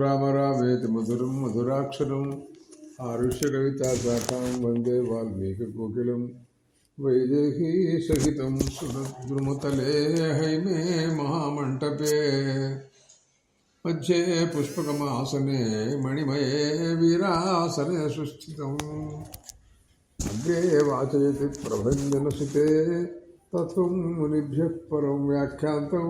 రామ రామేతి మధురం మధురాక్షరం ఆరుష్య కవితాశాఖాం వందే వాల్మీకి కోకిలం వైదేహీ సహితం సుద్రుమతలే హైమే మహామంటపే మధ్యే పుష్పకమాసనే మణిమయే వీరాసనే సుస్థితం అగ్రే వాచయతి ప్రభంజనసుతే తత్వం మునిభ్యః పరం వ్యాఖ్యాంతం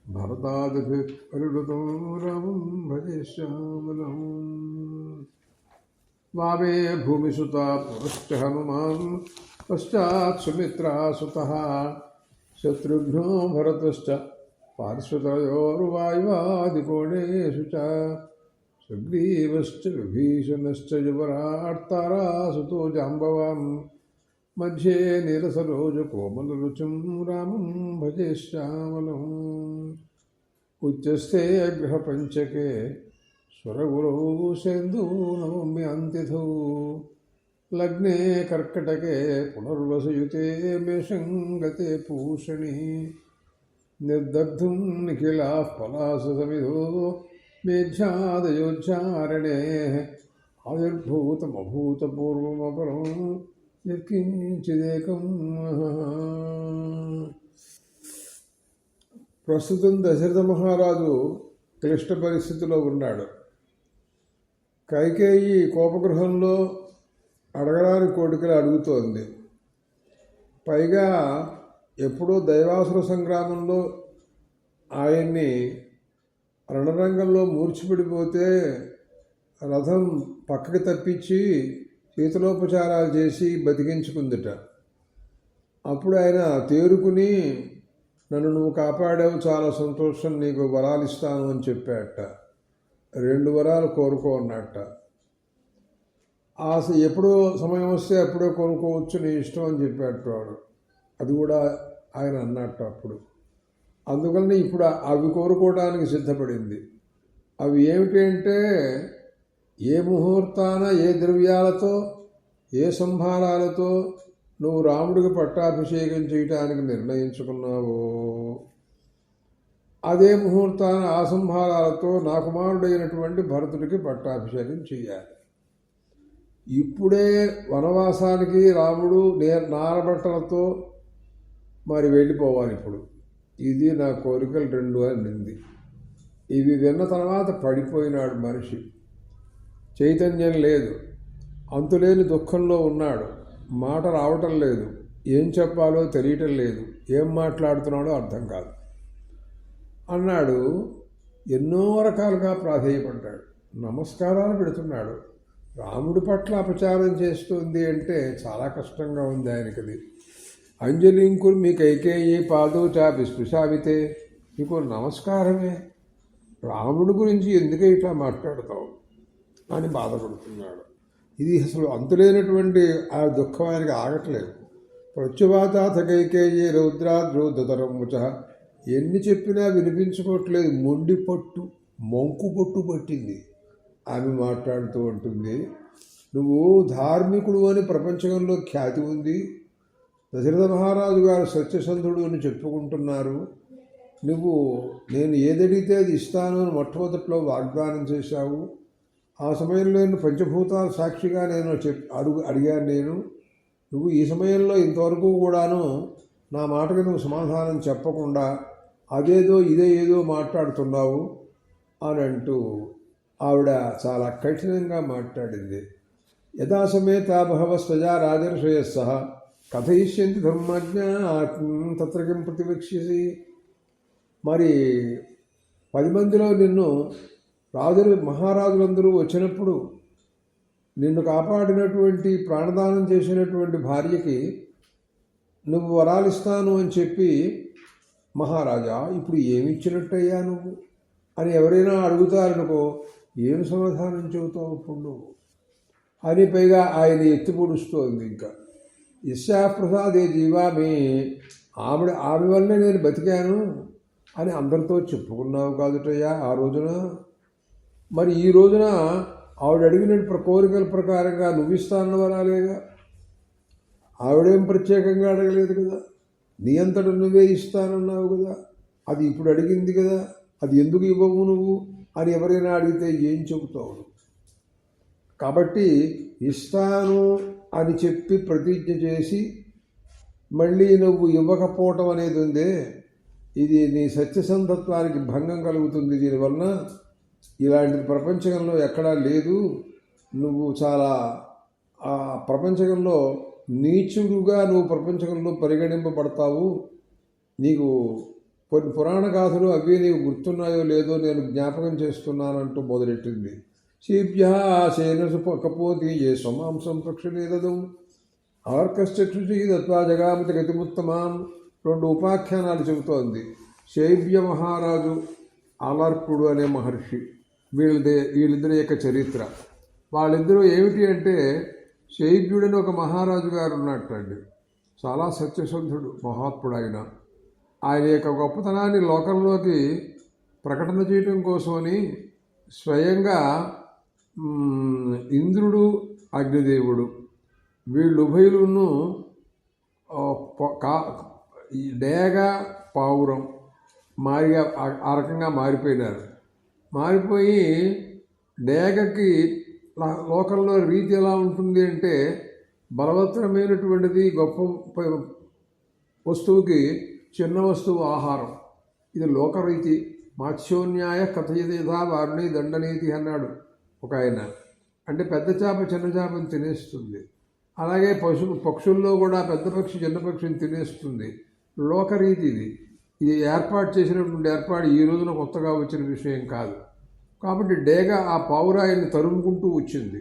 భరతాదిభి పరివృతం రామం భజే శ్యామలం. వామే భూమిసుత పురశ్చ హనుమాన్ పశ్చాత్ సుమిత్రా సుతః శత్రుఘ్నో భరతశ్చ పార్శ్వతయోర్వాయువాదికోణేషు చ సుగ్రీవశ్చ విభీషణశ్చ యువరాట్ తారాసుతో జాంబవాన్ మధ్యే నీరసరోజకోమలరుచిం రామం భజే శ్యామలం. ఉచ్యస్తే గ్రహపంచకే స్వరగురౌ సేందూనవమ్యాంతిథౌ లగ్నే కర్కటకే పునర్వసయుతే మేషం గతే పూషణి నిర్దగ్ధుం నిఖిలాః పలాససమిధో మేధ్యాదయోధ్యారణే ఆవిర్భూతమభూతపూర్వమపరం యత్కించిదేకం. ప్రస్తుతం దశరథ మహారాజు క్లిష్ట పరిస్థితిలో ఉన్నాడు. కైకేయి కోపగృహంలో అడగడానికి కోరికలు అడుగుతోంది. పైగా ఎప్పుడో దైవాసుర సంగ్రామంలో ఆయన్ని రణరంగంలో మూర్చిపడిపోతే రథం పక్కకి తప్పించి శీతలోపచారాలు చేసి బతికించుకుందిట. అప్పుడు ఆయన తేరుకుని నన్ను నువ్వు కాపాడావు, చాలా సంతోషం, నీకు వరాలు ఇస్తాను అని చెప్పాట. 2 వరాలు కోరుకో అన్నట్ట. ఎప్పుడో సమయం వస్తే అప్పుడే కొనుక్కోవచ్చు, నీ ఇష్టం అని చెప్పాడు వాడు. అది కూడా ఆయన అన్నట్టు అప్పుడు. అందుకని ఇప్పుడు అవి కోరుకోవడానికి సిద్ధపడింది. అవి ఏమిటంటే, ఏ ముహూర్తాన ఏ ద్రవ్యాలతో ఏ సంభారాలతో నువ్వు రాముడికి పట్టాభిషేకం చేయటానికి నిర్ణయించుకున్నావో అదే ముహూర్తాన ఆ సంభారాలతో నా కుమారుడైనటువంటి భరతుడికి పట్టాభిషేకం చేయాలి. ఇప్పుడే వనవాసానికి రాముడు నారబట్టలతో మరి వెళ్ళిపోవాలి. ఇప్పుడు ఇది నా కోరికలు 2 అనింది. ఇవి విన్న తర్వాత పడిపోయినాడు మనిషి. చైతన్యం లేదు, అంతులేని దుఃఖంలో ఉన్నాడు. మాట రావటం లేదు, ఏం చెప్పాలో తెలియటం లేదు, ఏం మాట్లాడుతున్నాడో అర్థం కాదు అన్నాడు. ఎన్నో రకాలుగా ప్రాధేయపడ్డాడు, నమస్కారాలు పెడుతున్నాడు. రాముడి పట్ల అపచారం చేస్తుంది అంటే చాలా కష్టంగా ఉంది ఆయనకది. అంజలింకురు మీ కైకేయి పాదు చాపి స్పృశావితే, నీకు నమస్కారమే, రాముడి గురించి ఎందుకే ఇట్లా మాట్లాడతావు అని బాధపడుతున్నాడు. ఇది అసలు అంతులేనటువంటి ఆ దుఃఖం ఆయనకి ఆగట్లేదు. ప్రత్యువాతాథ కైకేయి రౌద్రాద్రౌద్ధతరం ముచ, ఎన్ని చెప్పినా వినిపించుకోవట్లేదు. మొండి పట్టు, మొంకు పట్టు పట్టింది. ఆమె మాట్లాడుతూ ఉంటుంది, నువ్వు ధార్మికుడు అని ప్రపంచంలో ఖ్యాతి ఉంది, దశరథ మహారాజు గారు సత్యసంధుడు అని చెప్పుకుంటున్నారు. నువ్వు నేను ఏదడిగితే అది ఇస్తాను అని మొట్టమొదట్లో వాగ్దానం చేశావు. ఆ సమయంలో పంచభూతాల సాక్షిగా నేను అడిగాను నేను. నువ్వు ఈ సమయంలో ఇంతవరకు కూడాను నా మాటకి నువ్వు సమాధానం చెప్పకుండా అదేదో ఇదే ఏదో మాట్లాడుతున్నావు అని అంటూ ఆవిడ చాలా కఠినంగా మాట్లాడింది. యథాసమేత బహవ స్వజా రాజర్షయస్సహ కథయిష్యంతి ధర్మజ్ఞ తత్రకిం ప్రతివక్ష్యసి. మరి 10 మందిలో నిన్ను మహారాజులందరూ వచ్చినప్పుడు నిన్ను కాపాడినటువంటి ప్రాణదానం చేసినటువంటి భార్యకి నువ్వు వరాలిస్తాను అని చెప్పి, మహారాజా ఇప్పుడు ఏమిచ్చినట్టయ్యా నువ్వు అని ఎవరైనా అడుగుతారనుకో, ఏం సమాధానం చెబుతావు ఇప్పుడు అని పైగా ఆయన ఎత్తి పొడుస్తోంది. ఇంకా ఇస్యా ప్రసాదే జీవామి, ఆమె వల్లే నేను బతికాను అని అందరితో చెప్పుకున్నావు కాదుటయ్యా ఆ రోజున. మరి ఈ రోజున ఆవిడ అడిగిన కోరికల ప్రకారంగా నువ్వు ఇస్తాన్న వరాలేగా, ఆవిడేం ప్రత్యేకంగా అడగలేదు కదా, నీ అంతట నువ్వే ఇస్తానన్నావు కదా, అది ఇప్పుడు అడిగింది కదా, అది ఎందుకు ఇవ్వవు నువ్వు అని ఎవరైనా అడిగితే ఏం చెబుతావు? కాబట్టి ఇస్తాను అని చెప్పి ప్రతిజ్ఞ చేసి మళ్ళీ నువ్వు ఇవ్వకపోవటం అనేది ఉందే, ఇది నీ సత్యసంధత్వానికి భంగం కలుగుతుంది. దీనివలన ఇలాంటి ప్రపంచంలో ఎక్కడా లేదు. నువ్వు చాలా ఆ ప్రపంచంలో నీచుడుగా నువ్వు ప్రపంచంలో పరిగణింపబడతావు. నీకు కొన్ని పురాణ గాథలు అవి నీకు గుర్తున్నాయో లేదో నేను జ్ఞాపకం చేస్తున్నానంటూ మొదలెట్టింది. శీభ్యాసేన కపోతి ఏ స్వమాంసం పక్షులేదదు ఆర్కశ్చక్షుషి దత్వా జగామతి గతిముత్తమాం. 2 ఉపాఖ్యానాలు చెబుతోంది. శైబ్య మహారాజు, అలర్పుడు అనే మహర్షి, వీళ్ళిద్దరి యొక్క చరిత్ర. వాళ్ళిద్దరూ ఏమిటి అంటే, శైబ్యుడని ఒక మహారాజు గారు ఉన్నట్టండి. చాలా సత్యశుద్ధుడు, మహాత్ముడు ఆయన యొక్క గొప్పతనాన్ని లోకంలోకి ప్రకటన చేయడం కోసమని స్వయంగా ఇంద్రుడు, అగ్నిదేవుడు వీళ్ళుభయులను డేగ పావురం మారిగా ఆ రకంగా మారిపోయినారు. మారిపోయి డేగకి లోకంలో రీతి ఎలా ఉంటుంది అంటే, బలవత్తరమైనటువంటిది గొప్ప వస్తువుకి చిన్న వస్తువు ఆహారం. ఇది లోకరీతి. మాత్స్యోన్యాయ కథయథా వారుని దండనీతి అన్నాడు ఒక ఆయన. అంటే పెద్ద చేప చిన్న చేపను తినేస్తుంది. అలాగే పక్షుల్లో కూడా పెద్ద పక్షి చిన్న పక్షిని తినేస్తుంది. లోకరీతి ఇది ఏర్పాటు చేసినటువంటి ఏర్పాటు ఈ రోజున కొత్తగా వచ్చిన విషయం కాదు. కాబట్టి డేగ ఆ పావురాయిని తరుముకుంటూ వచ్చింది.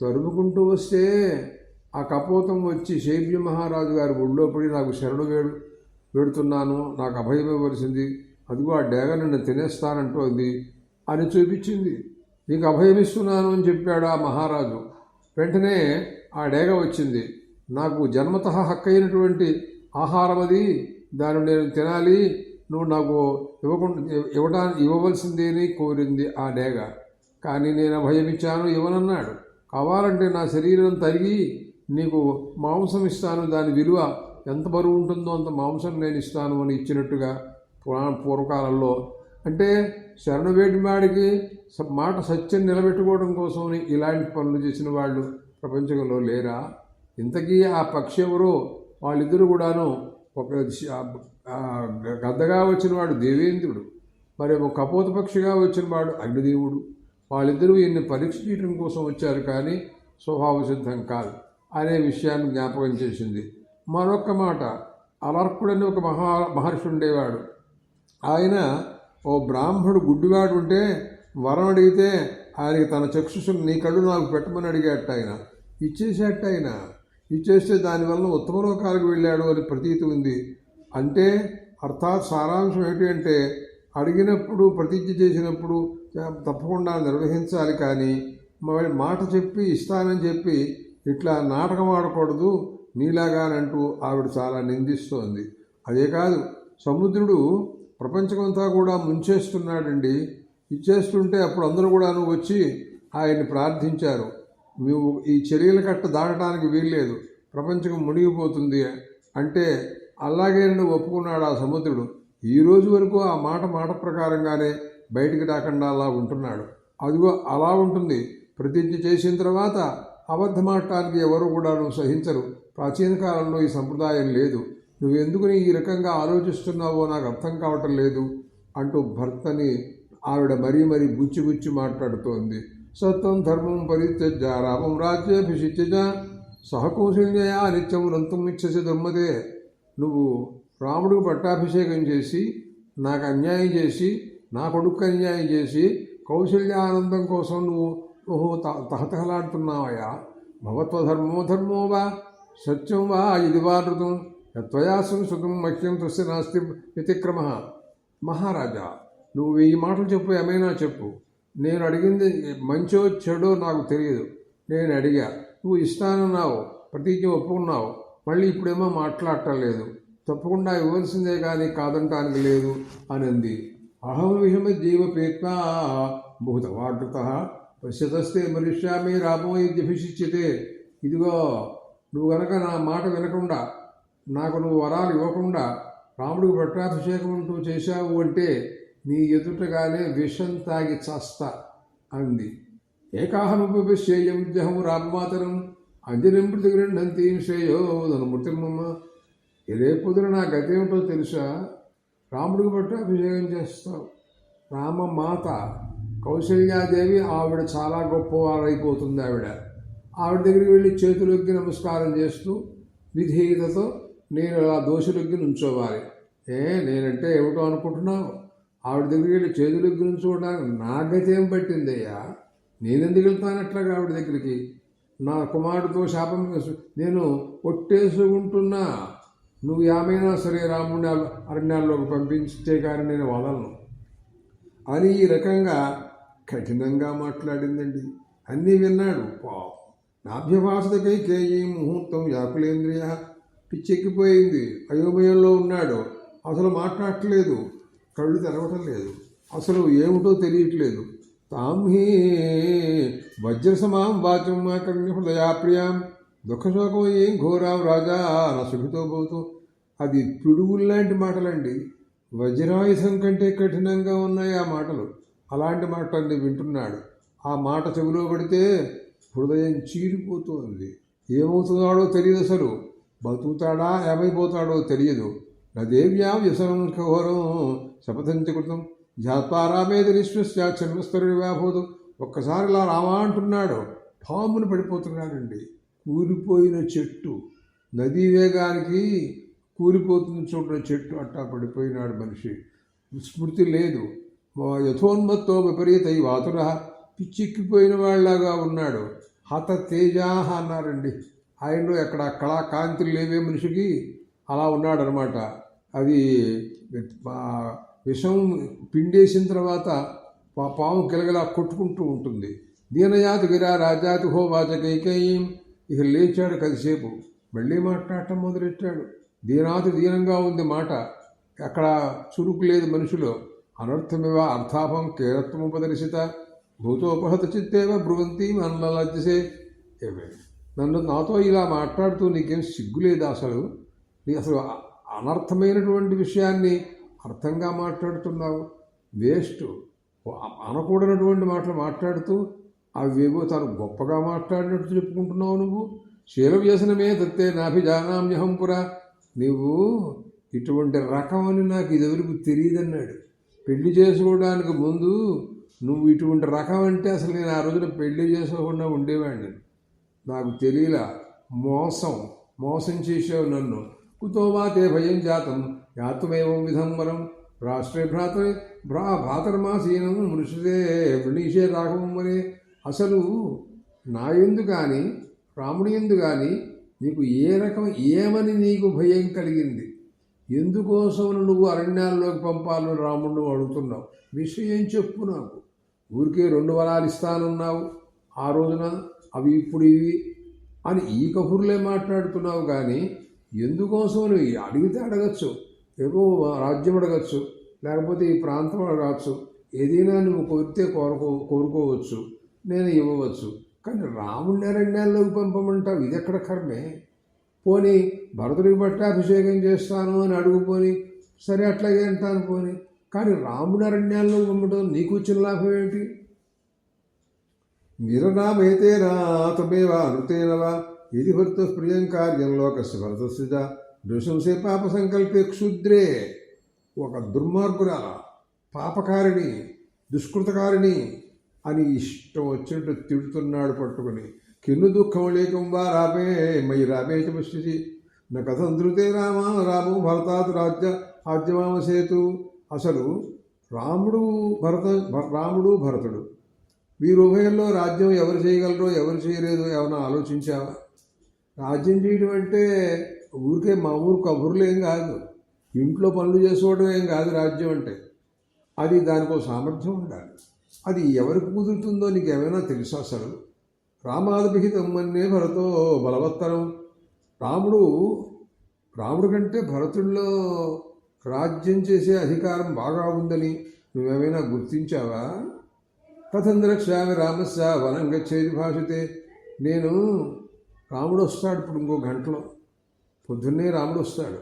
తరుముకుంటూ వస్తే ఆ కపోతం వచ్చి శైబ్య మహారాజు గారి ఒళ్ళో పడి, నాకు శరణు వేడుతున్నాను, నాకు అభయం ఇవ్వవలసింది, అదిగో ఆ డేగ నిన్ను తినేస్తానంటోంది అని చూపించింది. నీకు అభయమిస్తున్నాను అని చెప్పాడు ఆ మహారాజు. వెంటనే ఆ డేగ వచ్చింది. నాకు జన్మతః హక్కైనటువంటి ఆహారం అది, దాన్ని నేను తినాలి, నువ్వు నాకు ఇవ్వవలసిందేని కోరింది ఆ డేగ. కానీ నేను అభయమిచ్చాను, ఇవ్వనన్నాడు. కావాలంటే నా శరీరం తరిగి నీకు మాంసం ఇస్తాను, దాని విలువ ఎంత బరువు ఉంటుందో అంత మాంసం నేను ఇస్తాను అని ఇచ్చినట్టుగా పూర్వకాలంలో. అంటే శరణవేడివాడికి మాట సత్యం నిలబెట్టుకోవడం కోసమని ఇలాంటి పనులు చేసిన వాళ్ళు ప్రపంచంలో లేరా? ఇంతకీ ఆ పక్షి ఎవరో? వాళ్ళిద్దరూ కూడాను, ఒక గద్దగా వచ్చినవాడు దేవేంద్రుడు, మరి ఒక కపోత పక్షిగా వచ్చినవాడు అగ్నిదేవుడు. వాళ్ళిద్దరూ ఈయన్ని పరీక్ష చేయడం కోసం వచ్చారు, కానీ స్వభావ సిద్ధం కాదు అనే విషయాన్ని జ్ఞాపకం చేసింది. మరొక మాట, అలర్కుడని ఒక మహర్షి ఉండేవాడు. ఆయన ఓ బ్రాహ్మణుడు గుడ్డివాడు ఉంటే వరం అడిగితే ఆయనకి తన చక్షుసును నీ కళ్ళు నాకు పెట్టమని అడిగేట. ఆయన ఇచ్చేసేట. ఆయన ఇచ్చేస్తే దానివల్ల ఉత్తమ లోకాలకు వెళ్ళాడు అని ప్రతీతి ఉంది. అంటే అర్థాత్ సారాంశం ఏమిటి అంటే, అడిగినప్పుడు ప్రతిజ్ఞ చేసినప్పుడు తప్పకుండా నిర్వహించాలి, కానీ మాట చెప్పి ఇస్తానని చెప్పి ఇట్లా నాటకం ఆడకూడదు నీలాగానంటూ ఆవిడ చాలా నిందిస్తోంది. అదే కాదు, సముద్రుడు ప్రపంచమంతా కూడా ముంచేస్తున్నాడండి. ఇచ్చేస్తుంటే అప్పుడు అందరూ కూడా వచ్చి ఆయన్ని ప్రార్థించారు, నువ్వు ఈ చర్యల కట్ట దాటడానికి వీల్లేదు, ప్రపంచం మునిగిపోతుంది అంటే అలాగే నువ్వు ఒప్పుకున్నాడు ఆ సముద్రుడు. ఈ రోజు వరకు ఆ మాట ప్రకారంగానే బయటికి రాకుండా అలా ఉంటున్నాడు. అదిగో అలా ఉంటుంది. ప్రతిజ్ఞ చేసిన తర్వాత అబద్ధమాడటానికి ఎవరు కూడా సహించరు. ప్రాచీన కాలంలో ఈ సంప్రదాయం లేదు. నువ్వెందుకు ఈ రకంగా ఆలోచిస్తున్నావో నాకు అర్థం కావటం లేదు అంటూ భర్తని ఆవిడ మరీ గుచ్చి మాట్లాడుతోంది. సత్వం ధర్మం పరిత్యజ్య రామం రాజ్యాభిషిచ్యజ సహకౌశల్యయా నిత్యం నంతుం ఇచ్చసి దుర్మదే. నువ్వు రాముడికి పట్టాభిషేకం చేసి నాకు అన్యాయం చేసి నా కొడుకు అన్యాయం చేసి కౌశల్యానందం కోసం నువ్వు తహతహలాడుతున్నావయా? భవత్వధర్మో వా సత్యం వా ఇది వా ఋతం యత్వయా సంస్కృతం మహ్యం తస్య నాస్తి వ్యతిక్రమ. మహారాజా, నువ్వు 1000 మాటలు చెప్పు, ఏమైనా చెప్పు. నేను అడిగింది మంచో చెడో నాకు తెలియదు. నేను అడిగా, నువ్వు ఇస్తానన్నావు, ప్రతిజ్ఞ ఒప్పుకున్నావు, మళ్ళీ ఇప్పుడేమో మాట్లాడటం లేదు. తప్పకుండా ఇవ్వాల్సిందే కానీ కాదంటానికి లేదు అని అంది. అహం విషమ జీవపేత్వా భూతవాకృత పశ్యతస్తే మరిష్యామి రామో ఇద్యభిషిచ్యతే. ఇదిగో, నువ్వు గనక నా మాట వినకుండా, నాకు నువ్వు వరాలు ఇవ్వకుండా రాముడికి పట్టాభిషేకం అంటూ చేశావు అంటే నీ ఎదుటగానే విషం తాగి చస్తా అంది. ఏకాహముపశ్యేయం రామమాతరం అంజనం ప్రతిగృహంతి శ్రేయోదన మృతిర్మమ్మ. రేపొద్దున నా గతి ఏమిటో తెలుసా? రాముడికి బట్టి అభిషేకం చేస్తావు. రామమాత కౌశల్యాదేవి ఆవిడ చాలా గొప్పవారైపోతుంది. ఆవిడ దగ్గరికి వెళ్ళి చేతులొగ్గి నమస్కారం చేస్తూ విధేయతతో నేను అలా దోషులొగ్గి నుంచోవాలి. నేనంటే ఏమిటో అనుకుంటున్నావు? ఆవిడ దగ్గరికి వెళ్ళి చేతులొగ్గి నుంచోవడానికి నా గతి ఏం పట్టిందయ్యా? నేనెందుకు వెళ్తాను అట్లాగా ఆవిడ దగ్గరికి? నా కుమారుడితో శాపం నేను ఒట్టేసుకుంటున్నా. నువ్వు ఏమైనా సరే రాముడిని అరణ్యాల్లోకి పంపించే కానీ నేను వదలను అని ఈ రకంగా కఠినంగా మాట్లాడిందండి. అన్నీ విన్నాడు. నాభ్యభాసతకై కేయి ముహూర్తం వ్యాకులేంద్రియ. పిచ్చెక్కిపోయింది. అయోమయంలో ఉన్నాడు. అసలు మాట్లాడట్లేదు, కళ్ళు తెరవటం లేదు, అసలు ఏమిటో తెలియట్లేదు. తాంహీ వజ్రసమాం వాచం కర్ణ్య హృదయాప్రియాం దుఃఖశోకం ఏం ఘోరాం రాజా నా సుఖితో పోతూ. అది పిడుగుల్లాంటి మాటలండి. వజ్రాయుధం కంటే కఠినంగా ఉన్నాయి ఆ మాటలు. అలాంటి మాటలన్నీ వింటున్నాడు. ఆ మాట చెవిలో పడితే హృదయం చీరిపోతుంది. ఏమవుతున్నాడో తెలియదు. అసలు బతుకుతాడా ఏమైపోతాడో తెలియదు. నదేవ్యాం వ్యసనం ఘోరం శపథంచకృతం జాత్వారామేది నిశ్వస్యాచర్మస్తరుడివాబోదు. ఒక్కసారి ఇలా రామా అంటున్నాడు, పామును పడిపోతున్నాడండి. కూలిపోయిన చెట్టు, నదీ వేగానికి కూలిపోతుంది చూడని చెట్టు అట్టా పడిపోయినాడు మనిషి. స్మృతి లేదు. యథోన్మత్తో విపరీత వాతుర. పిచ్చిక్కిపోయిన వాళ్ళలాగా ఉన్నాడు. హత తేజాహ అన్నారండి. ఆయనలో ఎక్కడ కళా కాంతులు లేవే మనిషికి, అలా ఉన్నాడనమాట. అది విషం పిండేసిన తర్వాత పాము గిలగలా కొట్టుకుంటూ ఉంటుంది. దీనయాతి గిరా రాజాతి హోవాచ కైకేయం. ఇక లేచాడు కొద్దిసేపు, మళ్ళీ మాట్లాడటం మొదలెట్టాడు. దీనంగా ఉంది మాట. అక్కడ చురుకు లేదు మనిషిలో. అనర్థమివ అర్థాపం కేరత్వముపదర్శిత భూతోపహత చిత్తేవ బ్రువంతి మనలజ్జసే. నాతో ఇలా మాట్లాడుతూ నీకేం సిగ్గులేదు? అసలు అనర్థమైనటువంటి విషయాన్ని అర్థంగా మాట్లాడుతున్నావు. వేస్ట్. అనకూడనటువంటి మాటలు మాట్లాడుతూ అవేవో తాను గొప్పగా మాట్లాడినట్టు చెప్పుకుంటున్నావు నువ్వు. శీల వ్యసనమే తత్తే నాభిజానామ్యహంపురా. నువ్వు ఇటువంటి రకం అని నాకు ఇదివరకు తెలియదన్నాడు. పెళ్లి చేసుకోవడానికి ముందు నువ్వు ఇటువంటి రకం అంటే అసలు నేను ఆ రోజున పెళ్లి చేసుకోకుండా ఉండేవాడిని. నాకు తెలియలా. మోసం చేసావు నన్ను. కుతోవాతే భయం జాతం యాతమేవం విధం వరం రాష్ట్రే భ్రాతర్మాసీనం మృషితే వృణీషే రాఘవం అనే. అసలు నా ఎందు కానీ రాముడి ఎందు కానీ నీకు ఏ రకం ఏమని నీకు భయం కలిగింది? ఎందుకోసం నువ్వు అరణ్యాల్లోకి పంపాలని రాముడిని అడుగుతున్నావు? విషయం చెప్పు నాకు. ఊరికే 2 వరాలు ఇస్తానన్నావు ఆ రోజున, అవి ఇప్పుడు ఇవి అని ఈ కబుర్లే మాట్లాడుతున్నావు. కానీ ఎందుకోసం నువ్వు అడిగితే అడగచ్చు, ఏవో రాజ్యం అడగచ్చు, లేకపోతే ఈ ప్రాంతం అడగచ్చు, ఏదైనా నువ్వు కోరితే కోరుకోవచ్చు, నేను ఇవ్వవచ్చు. కానీ రాముడిని అరణ్యాల్లోకి పంపమంటావు, ఇది ఎక్కడ కర్మే? పోనీ భరతుడికి బట్టి అభిషేకం చేస్తాను అని అడుగుపోని, సరే అట్లాగే అంటాను పోని. కానీ రాముడి అరణ్యాల్లో పంపడం నీకు వచ్చిన లాభం ఏంటి? నిరనామైతేనా తమేవా అనుతేనవా ఇది భర్త ప్రియం కార్యం లోకస్య భరతస్య దృశంసే పాప సంకల్పే క్షుద్రే. ఒక దుర్మార్గురాల, పాపకారిణి, దుష్కృతకారిణి అని ఇష్టం వచ్చినట్టు తిడుతున్నాడు పట్టుకుని. కిన్ను దుఃఖం లేకం వా రామే మయి రామే చమస్తి నా కథం ధృతే రామో భరతాత్ రాజ్యమామసేతు. అసలు రాముడు భరతుడు వీరుభయంలో రాజ్యం ఎవరు చేయగలరో ఎవరు చేయలేదో ఏమైనా ఆలోచించావా? రాజ్యం చేయడం అంటే ఊరికే మామూలు కబుర్లు ఏం కాదు, ఇంట్లో పనులు చేసుకోవడం ఏం కాదు. రాజ్యం అంటే అది దానికో సామర్థ్యం ఉండాలి. అది ఎవరికి కుదురుతుందో నీకు ఏమైనా తెలుసా? అసలు రామాదభిహితం మన్నే భరతో బలవత్తరం. రాముడు కంటే భరతుల్లో రాజ్యం చేసే అధికారం బాగా ఉందని నువ్వేమైనా గుర్తించావా? కథం రక్షామి రామస్య వనం గచ్చేది భాషతే. రాముడు వస్తాడు ఇప్పుడు ఇంకో గంటలో, పొద్దున్నే రాముడు వస్తాడు.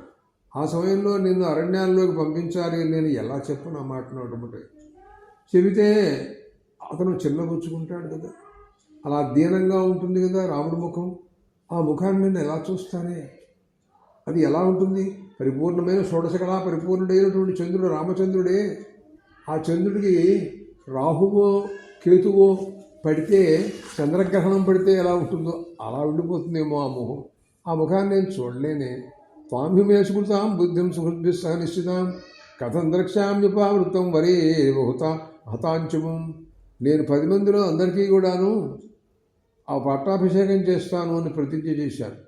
ఆ సమయంలో నిన్ను అరణ్యాల్లోకి పంపించాలి నేను ఎలా చెప్పను ఆ మాటను ఒకటి చెబితే అతను చిన్నబుచ్చుకుంటాడు కదా. అలా దీనంగా ఉంటుంది కదా రాముడి ముఖం. ఆ ముఖాన్ని నేను ఎలా చూస్తానే, అది ఎలా ఉంటుంది? పరిపూర్ణమైన షోడశకళా పరిపూర్ణుడైనటువంటి చంద్రుడు రామచంద్రుడే. ఆ చంద్రుడికి రాహువో కేతువో పడితే, చంద్రగ్రహణం పడితే ఎలా ఉంటుందో అలా ఉండిపోతుందేమో ఆ ముఖం. ఆ ముఖాన్ని నేను చూడలేనే. త్వాంహిమే సుకృతాం బుద్ధిం సుహృద్భిస్సహ నిశ్చితాం కథం ద్రక్ష్యామ్యుపావృతం వరే బహుత హతాంచుమం. నేను 10 మందిలో అందరికీ కూడాను ఆ పట్టాభిషేకం చేస్తాను అని ప్రతిజ్ఞ చేశాను.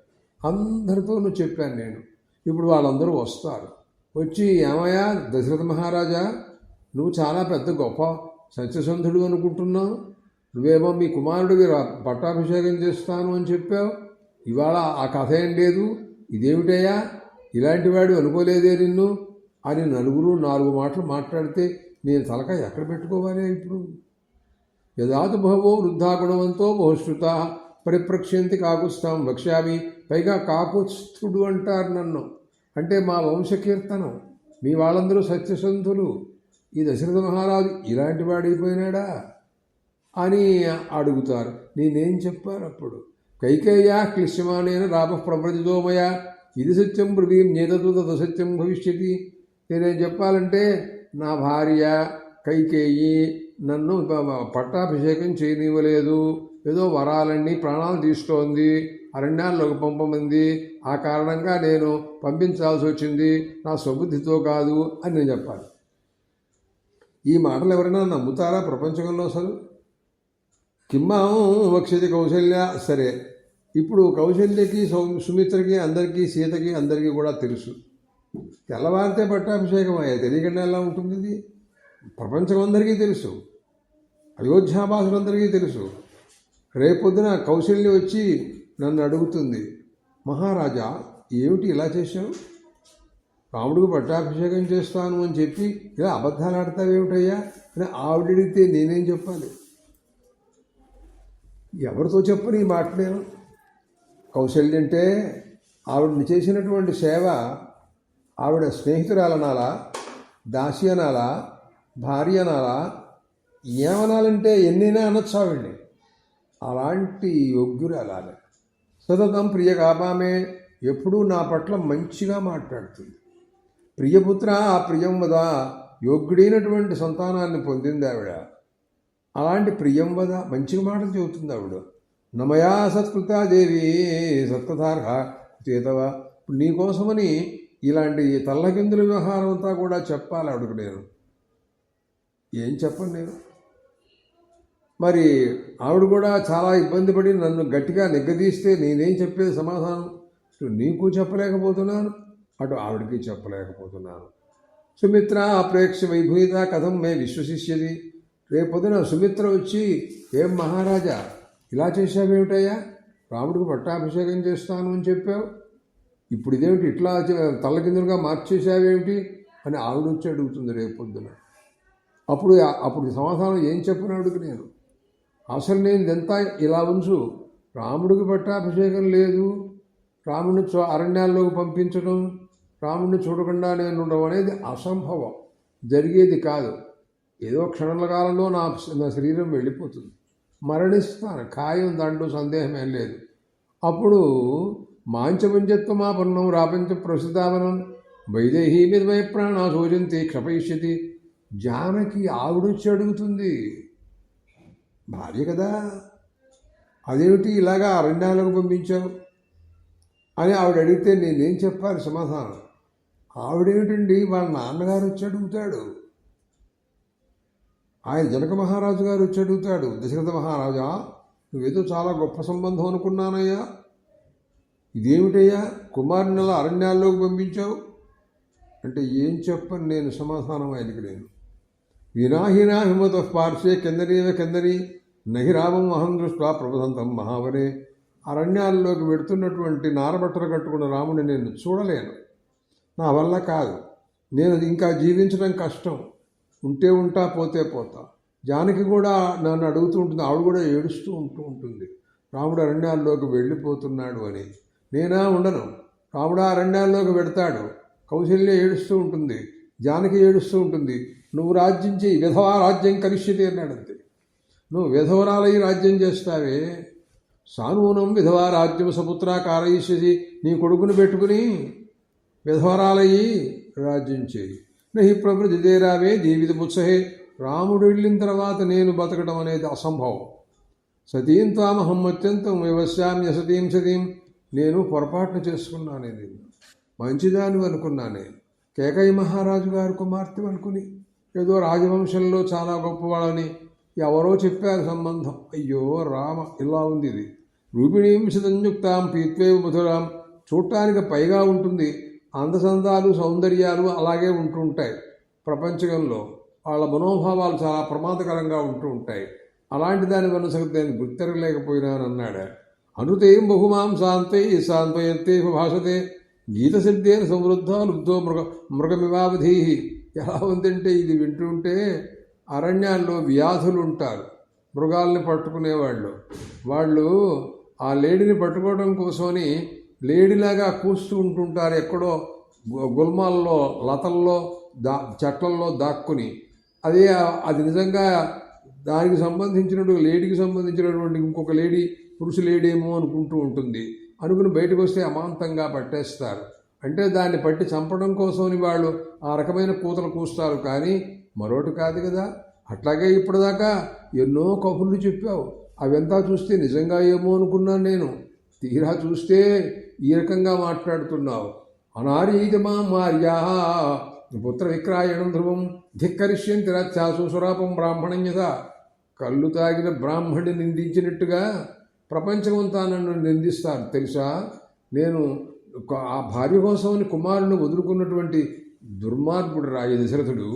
అందరితోనూ చెప్పాను నేను. ఇప్పుడు వాళ్ళందరూ వస్తారు. వచ్చి ఏమయ్యా దశరథ మహారాజా, నువ్వు చాలా పెద్ద గొప్ప సత్యసంధుడు అనుకుంటున్నావు. నువ్వేమో మీ కుమారుడికి పట్టాభిషేకం చేస్తాను అని చెప్పావు. ఇవాళ ఆ కథ ఏం లేదు. ఇదేమిటయ్యా, ఇలాంటి వాడు అనుకోలేదే నిన్ను అని నలుగురు 4 మాటలు మాట్లాడితే నేను తలకాయ ఎక్కడ పెట్టుకోవాలి ఇప్పుడు? యదాతు బహవో వృద్ధా గుణవంతో బహుశ్రుత పరిప్రక్ష్యంతి కాకుస్తాం వక్ష్యామి. పైగా కాకుస్థుడు అంటారు నన్ను. అంటే మా వంశకీర్తనం. మీ వాళ్ళందరూ సత్యసంధులు. ఈ దశరథ మహారాజు ఇలాంటి వాడైపోయినాడా అని అడుగుతారు. నేనేం చెప్పాను అప్పుడు? కైకేయ్యా క్లిశ్యమానేన రామ ప్రవ్రజితోమయ ఇది సత్యం బ్రవీం నేతతో తదసత్యం భవిష్యతి. నేనేం చెప్పాలంటే, నా భార్య కైకేయి నన్ను పట్టాభిషేకం చేయనివ్వలేదు. ఏదో వరాలన్నీ ప్రాణాలు తీస్తోంది, అరణ్యాల్లోకి పంపమంది. ఆ కారణంగా నేను పంపించాల్సి వచ్చింది, నా స్వబుద్ధితో కాదు అని నేను చెప్పాలి. ఈ మాటలు ఎవరైనా నమ్ముతారా ప్రపంచంలో అసలు? కిమ్మాం వక్ష్యతి కౌశల్య. సరే, ఇప్పుడు కౌశల్యకి సుమిత్రకి అందరికీ సీతకి అందరికీ కూడా తెలుసు. తెల్లవారితే పట్టాభిషేకం అయ్యే తెలియకుండా ఎలా ఉంటుంది? ఇది ప్రపంచం అందరికీ తెలుసు, అయోధ్యావాసులందరికీ తెలుసు. రేపొద్దున కౌశల్య వచ్చి నన్ను అడుగుతుంది, మహారాజా ఏమిటి ఇలా చేశావు? రాముడికి పట్టాభిషేకం చేస్తాను అని చెప్పి ఇలా అబద్ధాలు ఆడతావేమిటయ్యా అని ఆవిడ అడిగితే నేనేం చెప్పాలి? ఎవరితో చెప్పని ఈ మాట నేను? కౌశల్య అంటే ఆవిడని చేసినటువంటి సేవ ఆవిడ స్నేహితురాలనాలా, దాసి అనాలా, భార్య అనాలా, ఏమనాలంటే ఎన్నైనా అనొచ్చు ఆవిడ్ని. అలాంటి యోగ్యురాలాగా సతతం ప్రియ కాపామే, ఎప్పుడూ నా పట్ల మంచిగా మాట్లాడుతుంది. ప్రియపుత్ర ఆ ప్రియం వద, యోగ్యుడైనటువంటి సంతానాన్ని పొందింది ఆవిడ. అలాంటి ప్రియం వద మంచిగా మాటలు చెబుతుంది ఆవిడ. నమయా సత్కృతాదేవి సత్కథార్హ చేతవ. నీకోసమని ఇలాంటి తల్లకిందుల వ్యవహారం అంతా కూడా చెప్పాలి ఆవిడకు. నేను ఏం చెప్పను నేను? మరి ఆవిడ కూడా చాలా ఇబ్బంది పడి నన్ను గట్టిగా నిగ్గదీస్తే నేనేం చెప్పేది సమాధానం? నీకు చెప్పలేకపోతున్నాను, అటు ఆవిడకి చెప్పలేకపోతున్నాను. సుమిత్ర అప్రేక్ష వైభూత కథం మే విశ్వసిష్యది. రేపొద్దున సుమిత్ర వచ్చి, ఏం మహారాజా ఇలా చేశావేమిటయ్యా, రాముడికి పట్టాభిషేకం చేస్తాను అని చెప్పావు, ఇప్పుడు ఇదేమిటి ఇట్లా తల్లకిందులుగా మార్చేసావేమిటి అని ఆవిడ వచ్చి అడుగుతుంది రేపొద్దున. అప్పుడు సమాధానం ఏం చెప్పను ఆవిడకి నేను? అసలు నేను ఇదంతా ఇలా ఉంచు, రాముడికి పట్టాభిషేకం లేదు, రాముడిని అరణ్యాల్లోకి పంపించడం, రాముడిని చూడకుండా నేను ఉండడం అనేది అసంభవం, జరిగేది కాదు. ఏదో క్షణాల కాలంలో నా శరీరం వెళ్ళిపోతుంది, మరణిస్తాను, ఖాయం, దాంట్లో సందేహం ఏం లేదు. అప్పుడు మాంచమంజత్వమాపన్నం రాపంచ ప్రసిద్ధావనం వైదేహీ మీద వై ప్రాణా శోచంతి క్షపయిష్యతి. జానకి ఆవిడొచ్చి అడుగుతుంది, భార్య కదా, అదేమిటి ఇలాగా అరణ్యాలకు పంపించావు అని ఆవిడ అడిగితే నేనేం చెప్పాలి సమాధానం? ఆవిడేమిటండి వాళ్ళ నాన్నగారు వచ్చి అడుగుతాడు, ఆయన జనక మహారాజు గారు వచ్చి అడుగుతాడు, దశరథ మహారాజా నువ్వేదో చాలా గొప్ప సంబంధం అనుకున్నానయ్యా, ఇదేమిటయ్యా కుమారుని అలా అరణ్యాల్లోకి పంపించావు అంటే ఏం చెప్పను నేను సమాధానం ఆయనకి నేను. వినాహినా హిమత పార్శ్వే కిందరీవ కిందరి నహిరామం అహం దృష్ట్యా ప్రబోధంతం మహావనే. అరణ్యాల్లోకి వెడుతున్నటువంటి నారబట్టలు కట్టుకున్న రాముడిని నేను చూడలేను, నా వల్ల కాదు, నేను ఇంకా జీవించడం కష్టం, ఉంటే ఉంటా పోతే పోతా. జానకి కూడా నన్ను అడుగుతూ ఉంటుంది, ఆవిడ కూడా ఏడుస్తూ ఉంటుంది, రాముడు అరణ్యాల్లోకి వెళ్ళిపోతున్నాడు అని. నేనా ఉండను, రాముడు అరణ్యాల్లోకి వెడతాడు, కౌశల్య ఏడుస్తూ ఉంటుంది, జానకి ఏడుస్తూ ఉంటుంది. నువ్వు రాజ్యం చేయి, విధవా రాజ్యం కలిష్యతే అన్నాడు. అంతే, నువ్వు విధవరాలయ్యి రాజ్యం చేస్తావే. సానూనం విధవా రాజ్యం సపుత్ర కారయిష్యసి, నీ కొడుకుని పెట్టుకుని విధవరాలయ్యి రాజ్యం చేయి. నహి ప్రవృతిదే రావే జీవితముత్సహే, రాముడు వెళ్ళిన తర్వాత నేను బతకడం అనేది అసంభవం. సతీం త్వామహం అత్యంతం వ్యవస్యామ్య సతీం సతీం, నేను పొరపాటును చేసుకున్నానే, నేను మంచిదాని అనుకున్నానే. కేకయ్య మహారాజు గారు కుమార్తె అనుకుని ఏదో రాజవంశంలో చాలా గొప్పవాళ్ళని ఎవరో చెప్పారు సంబంధం. అయ్యో రామ, ఇలా ఉంది ఇది. రూపిణీం శతంయుక్తాం పీత్వేవ మధురాం, చూడటానికి పైగా ఉంటుంది, అందచందాలు సౌందర్యాలు అలాగే ఉంటూ ఉంటాయి. ప్రపంచంలో వాళ్ళ మనోభావాలు చాలా ప్రమాదకరంగా ఉంటూ ఉంటాయి. అలాంటి దాని కొనసాగితే నేను గుర్తెరగలేకపోయినానన్నాడు. అనుతేం బహుమాం శాంతే శాంతయంతే భాషతే, గీతశబ్దేన సమృద్ధ లుబ్ధో మృగమివావధీ. ఎలా ఉందంటే ఇది వింటుంటే అరణ్యాల్లో వ్యాధులు ఉంటారు, మృగాల్ని పట్టుకునేవాళ్ళు. వాళ్ళు ఆ లేడిని పట్టుకోవడం కోసమని లేడిలాగా కూస్తూ ఉంటుంటారు ఎక్కడో గుల్మాల్లో, లతల్లో, చెట్లల్లో దాక్కుని. అది నిజంగా దానికి సంబంధించినటువంటి లేడీకి సంబంధించినటువంటి ఇంకొక లేడీ పురుషు లేడేమో అనుకుంటూ ఉంటుంది. అనుకుని బయటకు వస్తే అమాంతంగా పట్టేస్తారు. అంటే దాన్ని పట్టి చంపడం కోసమని వాళ్ళు ఆ రకమైన కూతలు కూస్తారు, కానీ మరోటి కాదు కదా. అట్లాగే ఇప్పటిదాకా ఎన్నో కబుర్లు చెప్పావు, అవంతా చూస్తే నిజంగా ఏమో అనుకున్నాను నేను. తీరా చూస్తే ఈ రకంగా మాట్లాడుతున్నావు. అనారీతమా మార్యా పుత్ర విక్రాయణం ధ్రువం ధిక్కరిష్యంతి రత్యాసు సురాపం బ్రాహ్మణ్యత. కళ్ళు తాగిన బ్రాహ్మణుని నిందించినట్టుగా ప్రపంచమంతా నన్ను నిందిస్తారు తెలుసా. నేను ఆ భార్య కోసమని కుమారుని వదులుకున్నటువంటి దుర్మార్గుడు రాయ దశరథుడు.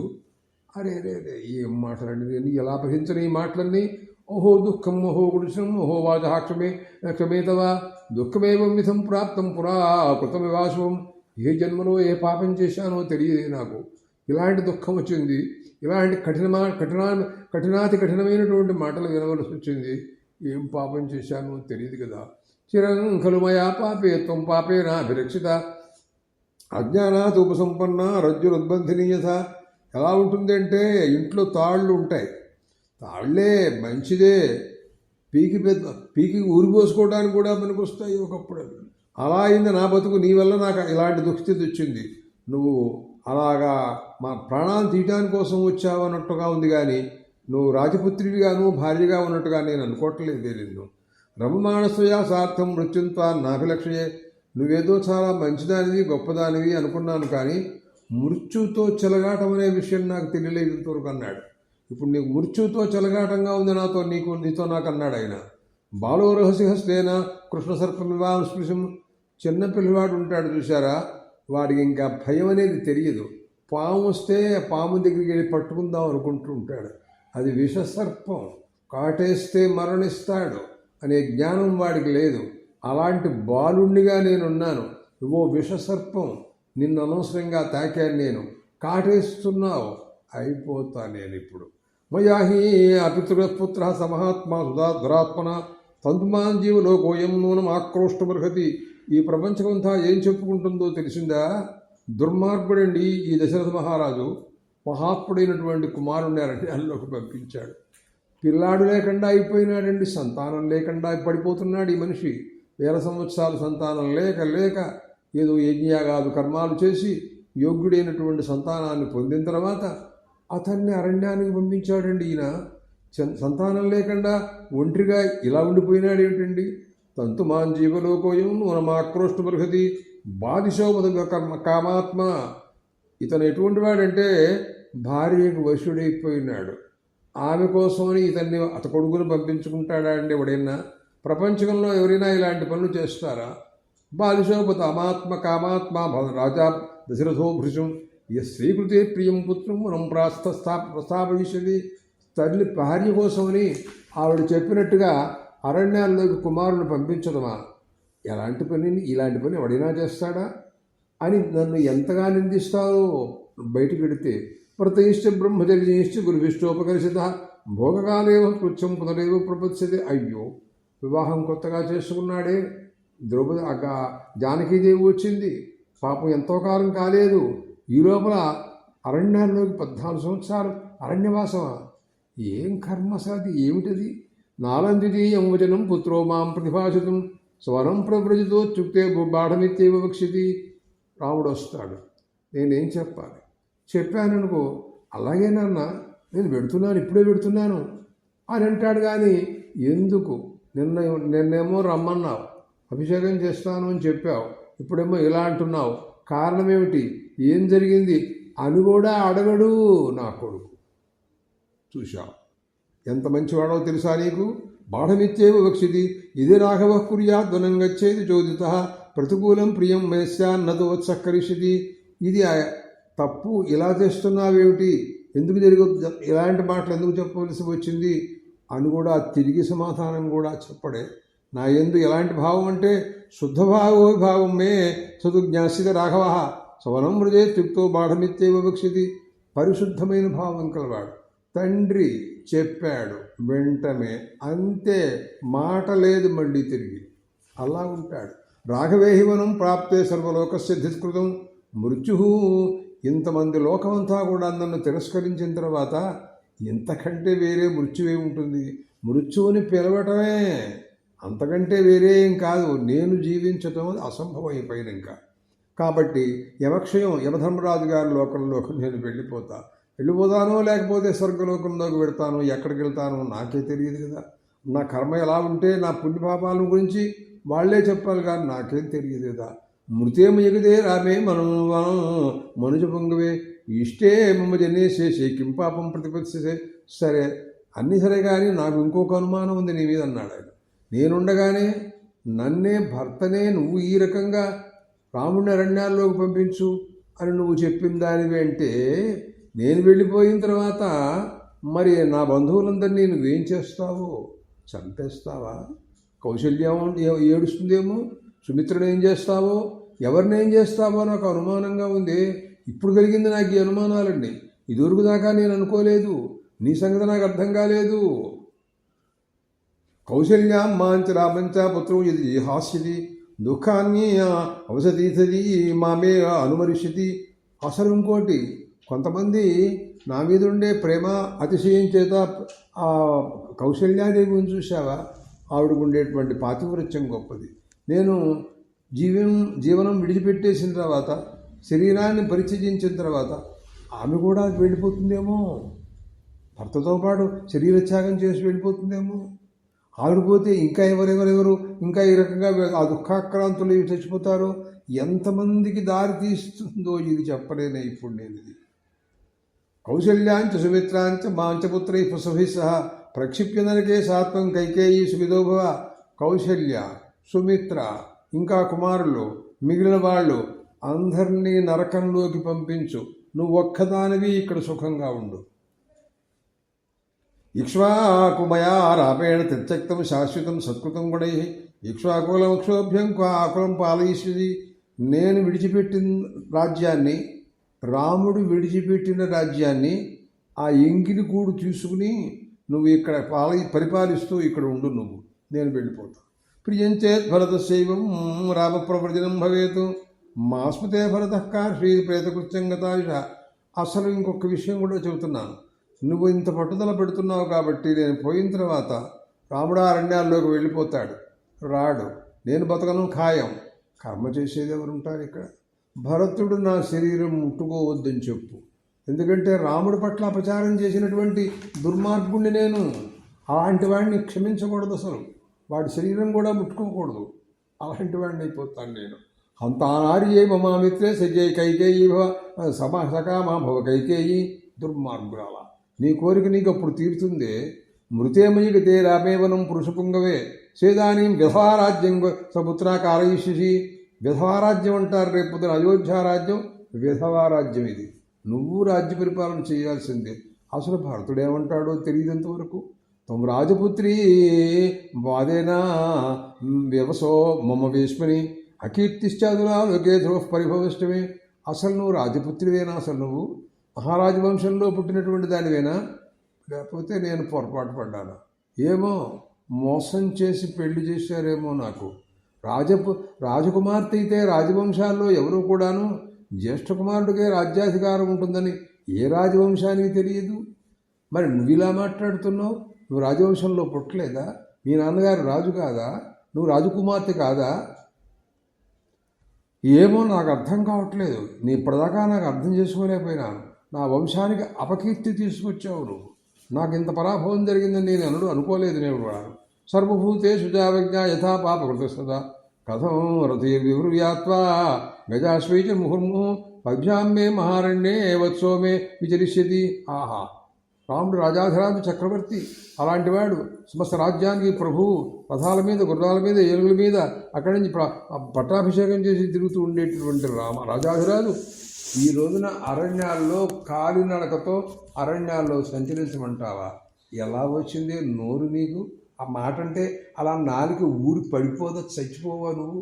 అరే రే రే, ఏం మాటలండి, నేను ఎలా పహించను ఈ మాటలన్నీ. ఓహో దుఃఖం ఓహో గుడిసం ఓహో వాచ క్షమేతవా దుఃఖమేవం విధం ప్రాప్తం పురా కృతమివాశవం. ఏ జన్మలో ఏ పాపం చేశానో తెలియదే నాకు, ఇలాంటి దుఃఖం వచ్చింది, ఇలాంటి కఠినాతి కఠినమైనటువంటి మాటలు వినవలసి వచ్చింది. ఏం పాపం చేశానో తెలియదు కదా. చిరం ఖలు మయా పాపే త్వం పాపేన అభిరక్షిత అజ్ఞానాత్ ఉపసంపన్న రజ్జురుద్బంధినీయత. ఎలా ఉంటుంది అంటే ఇంట్లో తాళ్ళు ఉంటాయి, తాళ్లే మంచిదే, పీకి ఊరిపోసుకోవడానికి కూడా పనికొస్తాయి ఒకప్పుడు. అలా అయింది నా బతుకు, నీ వల్ల నాకు ఇలాంటి దుస్థితి వచ్చింది. నువ్వు అలాగా మా ప్రాణాలు తీయడానికి కోసం వచ్చావు అన్నట్టుగా ఉంది, కానీ నువ్వు రాజపుత్రివిగాను భార్యగా ఉన్నట్టుగా నేను అనుకోవట్లేదే నిన్ను. రమమానస్వయా సార్థం మృత్యుంత్వా నాభిలక్ష్యే. నువ్వేదో చాలా మంచిదానివి గొప్పదానివి అనుకున్నాను, కానీ మృత్యుతో చెలగాటం అనే విషయం నాకు తెలియలేదు ఇంతవరకు అన్నాడు. ఇప్పుడు నీకు మృత్యుతో చెలగాటంగా ఉంది నీతో నాకు అన్నాడు ఆయన. బాలో రహస్యహస్తేన కృష్ణ సర్పమివాం స్పృశం. చిన్న పిల్లవాడు ఉంటాడు చూసారా, వాడికి ఇంకా భయం అనేది తెలియదు. పాము వస్తే పాము దగ్గరికి వెళ్ళి పట్టుకుందాం అనుకుంటూ ఉంటాడు. అది విషసర్పం, కాటేస్తే మరణిస్తాడు అనే జ్ఞానం వాడికి లేదు. అలాంటి బాలుణ్ణిగా నేనున్నాను. నువ్వో విషసర్పం, నిన్ను అనవసరంగా తాకాను నేను, కాటేస్తున్నావు, అయిపోతా నేను ఇప్పుడు. మయాహి అపితృపుత్ర సమహాత్మా సుధాధురాత్మన తంతుమాన్ జీవలోకోయం నూనం ఆక్రోష్టమర్హతి. ఈ ప్రపంచమంతా ఏం చెప్పుకుంటుందో తెలిసిందా. దుర్మార్గుడండి ఈ దశరథ మహారాజు, మహాత్ముడైనటువంటి కుమారుణ్ణి అరణ్యాల్లోకి పంపించాడు. పిల్లాడు లేకుండా అయిపోయినాడండి, సంతానం లేకుండా పడిపోతున్నాడు ఈ మనిషి. వేల సంవత్సరాలు సంతానం లేక ఏదో యజ్ఞయాగాలు కర్మాలు చేసి యోగ్యుడైనటువంటి సంతానాన్ని పొందిన తర్వాత అతన్ని అరణ్యానికి పంపించాడండి ఈయన. సంతానం లేకుండా ఒంటరిగా ఇలా ఉండిపోయినాడు ఏమిటండి. తంతుమాన్ జీవలోకోయం నూనమాక్రోష్ట బృహతి బాధిశోపద కర్మ కామాత్మ. ఇతను ఎటువంటి వాడంటే భార్యకు వశుడైపోయినాడు. ఆమె కోసమని ఇతన్ని కొడుకును పంపించుకుంటాడా అండి ఎవడైనా? ప్రపంచంలో ఎవరైనా ఇలాంటి పనులు చేస్తారా? బాధిశోపత అమాత్మ కామాత్మ రాజా దశరథో భృశం స్వీకృతే ప్రియం పుత్రం మనం ప్రస్తాపయిష్యది. తల్లి భార్య కోసమని ఆవిడ చెప్పినట్టుగా అరణ్యాల్లోకి కుమారుని పంపించడమా? ఇలాంటి పని ఎవడైనా చేస్తాడా అని నన్ను ఎంతగా నిందిస్తారో బయటికి పెడితే. ప్రతయిష్ట బ్రహ్మచర్యైశ్చ గురువిష్టోపకరిషత భోగకాలేవ కృత్యం పునరేవ ప్రపత్స్యతే. అయ్యో, వివాహం కొత్తగా చేసుకున్నాడే, జానకీదేవి వచ్చింది, పాపం ఎంతో కాలం కాలేదు. ఈ లోపల అరణ్యాల్లోకి 14 సంవత్సరాలు అరణ్యవాసమా? ఏం కర్మసాది, ఏమిటది? నాలందితీయం వచనం పుత్రో మాం ప్రతిభాషితం స్వరం ప్రవ్రజితోచ్యుక్తే బాఢమిత్యేవ వక్ష్యతి. రాముడు వస్తాడు, నేనేం చెప్పాలి? చెప్పాననుకో, అలాగే నాన్న నేను పెడుతున్నాను, ఇప్పుడే పెడుతున్నాను అని అంటాడు. కానీ ఎందుకు? నిన్నేమో రమ్మన్నావు, అభిషేకం చేస్తాను అని చెప్పావు, ఇప్పుడేమో ఇలా అంటున్నావు, కారణం ఏమిటి? ఏం జరిగింది అని కూడా అడగడు నా కొడుకు. చూశావు ఎంత మంచివాడో తెలుసా నీకు? బాఢమిత్యేవ వక్ష్యతి ఇది రాఘవ కుర్యాద్వనం గచ్చేది చోదిత ప్రతికూలం ప్రియం మేస్యాన్నతోత్సక్కరిష్యతి. ఇది తప్పు, ఇలా చేస్తున్నావేమిటి, ఎందుకు జరగదు, ఇలాంటి మాటలు ఎందుకు చెప్పవలసి వచ్చింది అని కూడా తిరిగి సమాధానం కూడా చెప్పడే. నా యందు ఎలాంటి భావం అంటే శుద్ధభావో భావం మే సదుజ్ఞాసిత రాఘవ సవనం హృదయ త్యుక్తో బాఢమిత్యేవ వక్ష్యతి. పరిశుద్ధమైన భావం కలవాడు. తండ్రి చెప్పాడు వెంటనే, అంతే, మాట లేదు మళ్ళీ తిరిగి. అలా ఉంటాడు. రాఘవేహివనం ప్రాప్తే సర్వలోకస్య ధిస్కృతం మృత్యు. ఇంతమంది లోకమంతా కూడా నన్ను తిరస్కరించిన తర్వాత ఇంతకంటే వేరే మృత్యువే ఉంటుంది? మృత్యువుని పిలవటమే, అంతకంటే వేరే ఏం కాదు. నేను జీవించటం అసంభవం అయిపోయింది ఇంకా. కాబట్టి యమక్షయం యమధర్మరాజు గారి లోకంలోకి నేను వెళ్ళిపోతానో లేకపోతే స్వర్గలోకంలోకి వెళ్తాను, ఎక్కడికి వెళ్తానో నాకే తెలియదు కదా. నా కర్మ ఎలా ఉంటే నా పుణ్యపాపాల గురించి వాళ్లే చెప్పాలి కానీ నాకేం తెలియదు కదా. మృతేమయగదే రామే మనం మనుజ పొంగవే ఇష్టే మమ్మ జనేసేసే కిం పాపం ప్రతిపత్సే. సరే అన్నీ సరే కానీ నాకు ఇంకొక అనుమానం ఉంది నీ మీద అన్నాడు ఆయన. నేనుండగానే నన్నే భర్తనే నువ్వు ఈ రకంగా రాముడిని అరణ్యాల్లోకి పంపించు అని నువ్వు చెప్పిన దానివి అంటే, నేను వెళ్ళిపోయిన తర్వాత మరి నా బంధువులందరినీ నువ్వేం చేస్తావో? చంపేస్తావా? కౌశల్యం ఏడుస్తుందేమో, సుమిత్రుడు ఏం చేస్తావో, ఎవరినేం చేస్తావో నాకు అనుమానంగా ఉంది. ఇప్పుడు కలిగింది నాకు ఈ అనుమానాలండి. ఇదివరకు దాకా నేను అనుకోలేదు. నీ సంగతి నాకు అర్థం కాలేదు. కౌశల్యాం మాంచ రామంచ పుత్రం ఇది హాస్యది దుఃఖాన్ని అవసతీసది మామే అనుమరిష్యతి. అసలు ఇంకోటి, కొంతమంది నా మీద ఉండే ప్రేమ అతిశయం చేత ఆ కౌశల్యాదేవిని చూసావా, ఆవిడకు ఉండేటువంటి పాతివృత్యం గొప్పది. నేను జీవనం విడిచిపెట్టేసిన తర్వాత, శరీరాన్ని పరిత్యజించిన తర్వాత ఆమె కూడా వెళ్ళిపోతుందేమో, భర్తతో పాటు శరీర త్యాగం చేసి వెళ్ళిపోతుందేమో. ఆవిడిపోతే ఇంకా ఎవరెవరు ఇంకా ఈ రకంగా ఆ దుఃఖాక్రాంతులు చచ్చిపోతారో, ఎంతమందికి దారి తీస్తుందో ఇది చెప్పలేనే ఇప్పుడు నేను. ఇది కౌశల్యాంచ సుమిత్రాంచ మాంచపుత్రై పుసభి సహ ప్రక్షిప్య నరకే సాత్వం కైకేయీ సుమిదోభవ. కౌశల్య, సుమిత్ర, ఇంకా కుమారులు, మిగిలిన వాళ్ళు అందరినీ నరకంలోకి పంపించు. నువ్వు ఒక్కదానివి ఇక్కడ సుఖంగా ఉండు. ఇక్ష్వాకుమయా రాపేణ త్యక్తం శాశ్వతం సత్కృతం గుణై ఇక్ష్వాకులమక్షోభ్యం ఆకులం పాలయిష్యది. నేను విడిచిపెట్టిన రాజ్యాన్ని, రాముడు విడిచిపెట్టిన రాజ్యాన్ని, ఆ ఎంగిలి కూడు తీసుకుని నువ్వు ఇక్కడ పరిపాలిస్తూ ఇక్కడ ఉండు. నేను వెళ్ళిపోతాను. ప్రియంచేత్ భరతశైవం రామప్రవర్జనం భవేతు మాస్మతే భరత కార్షీ ప్రేతకృత్యంగతాయుష. అసలు ఇంకొక విషయం కూడా చెబుతున్నాను. నువ్వు ఇంత పట్టుదల పెడుతున్నావు కాబట్టి నేను పోయిన తర్వాత రాముడు అరణ్యాల్లోకి వెళ్ళిపోతాడు, రాడు, నేను బతకను ఖాయం. కర్మ చేసేది ఎవరుంటారు ఇక్కడ? భరతుడు నా శరీరం ముట్టుకోవద్దని చెప్పు. ఎందుకంటే రాముడి పట్ల అపచారం చేసినటువంటి దుర్మార్గుణ్ణి నేను. అలాంటి వాడిని క్షమించకూడదు, అసలు వాడి శరీరం కూడా ముట్టుకోకూడదు. అలాంటి వాడిని అయిపోతాను నేను. హంతానార్యే మమామిత్రే సజయ్ కైకేయీ సకామా భవ కైకేయీ. దుర్మార్గురాల, నీ కోరిక నీకు అప్పుడు తీరుతుందే. మృతేమయిగతే రామేవనం పురుషపుంగవే సేదానీం విధవారాజ్యం సపుత్రా కారయిష్యసి. విధవారాజ్యం అంటారు రేపు పొద్దున అయోధ్యారాజ్యం విధవారాజ్యం. ఇది నువ్వు రాజ్య పరిపాలన చేయాల్సిందే. అసలు భరతుడేమంటాడో తెలియదంతవరకు. త్వం రాజపుత్రి వాదేనా వ్యవసో మమ వేష్మని అకీర్తిశ్చాదులా లోకే ధ్రువ పరిభవిష్టమే. అసలు నువ్వు రాజపుత్రివేనా? అసలు నువ్వు మహారాజవంశంలో పుట్టినటువంటి దానివేనా? లేకపోతే నేను పొరపాటు పడ్డాను ఏమో, మోసం చేసి పెళ్లి చేశారేమో నాకు. రాజకుమార్తె అయితే రాజవంశాల్లో ఎవరు కూడాను జ్యేష్ఠ కుమారుడికే రాజ్యాధికారం ఉంటుందని ఏ రాజవంశానికి తెలియదు. మరి నువ్వు ఇలా మాట్లాడుతున్నావు? నువ్వు రాజవంశంలో పుట్టలేదా? మీ నాన్నగారు రాజు కాదా? నువ్వు రాజకుమార్తె కాదా? ఏమో నాకు అర్థం కావట్లేదు. నీ ఇప్పటిదాకా నాకు అర్థం చేసుకోలేకపోయినాను. నా వంశానికి అపకీర్తి తీసుకొచ్చావు నువ్వు. నాకు ఇంత పరాభవం జరిగిందని నేను అనుకోలేదు. నేను సర్వభూతేషు జావజ్ఞా యథా పాపకృత సదా కథం రథైర్విహృవ్యాత్వా గజాశ్వైచ ముహుర్ముహు పద్భ్యాం మే మహారణ్యే వత్సో మే విచరిష్యతి. ఆహా, రాముడు రాజాధిరాజు చక్రవర్తి, అలాంటి వాడు సమస్త రాజ్యానికి ప్రభువు, రథాల మీద గుర్రాల మీద ఏనుగుల మీద అక్కడి నుంచి పట్టాభిషేకం చేసి తిరుగుతూ ఉండేటటువంటి రాజాధిరాజు ఈ రోజున అరణ్యాల్లో కాలినడకతో అరణ్యాల్లో సంచరించమంటావా? ఎలా వచ్చిందే నోరు నీకు? ఆ మాట అంటే అలా నాలుక ఊరి పడిపోదా, చచ్చిపోవా నువ్వు?